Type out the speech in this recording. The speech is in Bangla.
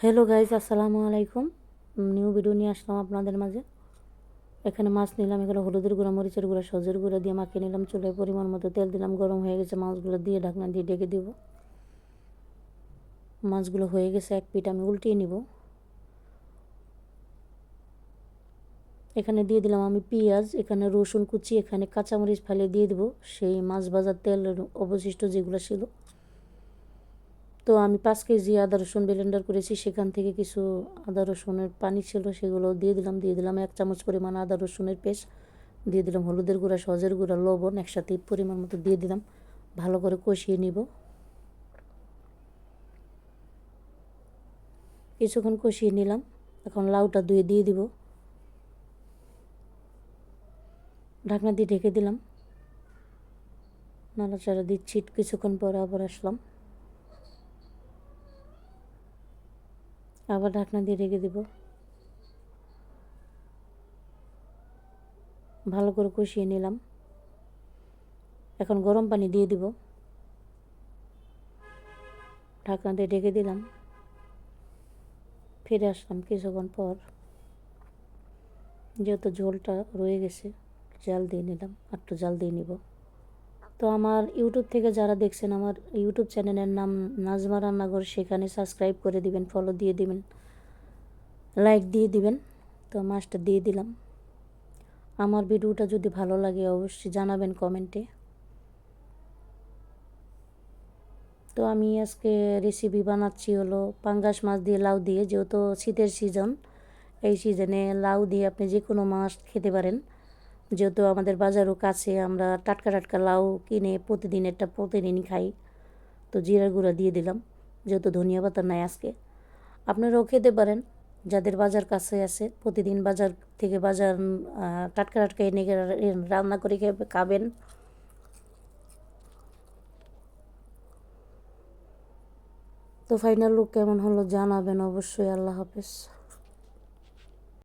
হ্যালো গাইজ, আসসালামু আলাইকুম। নিউ ভিডিও নিয়ে আসলাম আপনাদের মাঝে। এখানে মাছ নিলাম, এখানে হলুদের গুঁড়া, মরিচের গুঁড়া, সজের গুঁড়া দিয়ে মাখিয়ে নিলাম। চুলায় পরিমাণ মতো তেল দিলাম, গরম হয়ে গেছে। মাছগুলো দিয়ে ঢাকনা দিয়ে ঢেকে দিব। মাছগুলো হয়ে গেছে, এক পিঠ আমি উল্টিয়ে নিব। এখানে দিয়ে দিলাম আমি পেঁয়াজ, এখানে রসুন কুচি, এখানে কাঁচামরিচ ফালিয়ে দিয়ে দিব। সেই মাছ ভাজার তেলের অবশিষ্ট যেগুলো ছিল, তো আমি 5 কেজি আদা রসুন ব্লেন্ডার করেছি, সেখান থেকে কিছু আদা রসুনের পানি ছিল, সেগুলো দিয়ে দিলাম 1 চামচ পরিমাণ আদা রসুনের পেস্ট, দিয়ে দিলাম হলুদের গুঁড়া, সজের গুঁড়া, লবণ একসাথে পরিমাণ মতো দিয়ে দিলাম। ভালো করে কষিয়ে নিব। কিছুক্ষণ কষিয়ে নিলাম। এখন লাউটা ধুয়ে দিয়ে দিব। ঢাকনা দিয়ে ঢেকে দিলাম। নাড়াচাড়া দিচ্ছি, কিছুক্ষণ পরে আবার আসলাম, আবার ঢাকনা দিয়ে ঢেকে দিব। ভালো করে কষিয়ে নিলাম। এখন গরম পানি দিয়ে দিব। ঢাকনা দিয়ে ঢেকে দিলাম। ফিরে আসলাম কিছুক্ষণ পর। যেহেতু ঝোলটা রয়ে গেছে, জাল দিয়ে নিলাম, একটু জাল দিয়ে নিব। তো আমার ইউটিউব থেকে যারা দেখছেন, আমার ইউটিউব চ্যানেলের নাম নাজমা রান্নাঘর, সেখানে সাবস্ক্রাইব করে দিবেন, ফলো দিয়ে দিবেন, লাইক দিয়ে দিবেন। তো মাছটা দিয়ে দিলাম। আমার ভিডিওটা যদি ভালো লাগে অবশ্যই জানাবেন কমেন্টে। তো আমি আজকে রেসিপি বানাচ্ছি হলো পাঙ্গাস মাছ দিয়ে লাউ দিয়ে। যেহেতু শীতের সিজন, এই সিজনে লাউ দিয়ে আপনি যে কোনো মাছ খেতে পারেন। যেহেতু আমাদের বাজারও কাছে, আমরা টাটকা টাটকা লাউ কিনে প্রতিদিনই খাই। তো জিরার গুঁড়া দিয়ে দিলাম, যেহেতু ধনিয়া পাতা নাই আজকে। আপনারাও খেতে পারেন, যাদের বাজার কাছে আছে, প্রতিদিন বাজার থেকে টাটকা টাটকা এনে রান্না করে খাবেন। তো ফাইনাল লুক কেমন হলো জানাবেন অবশ্যই। আল্লাহ হাফেজ।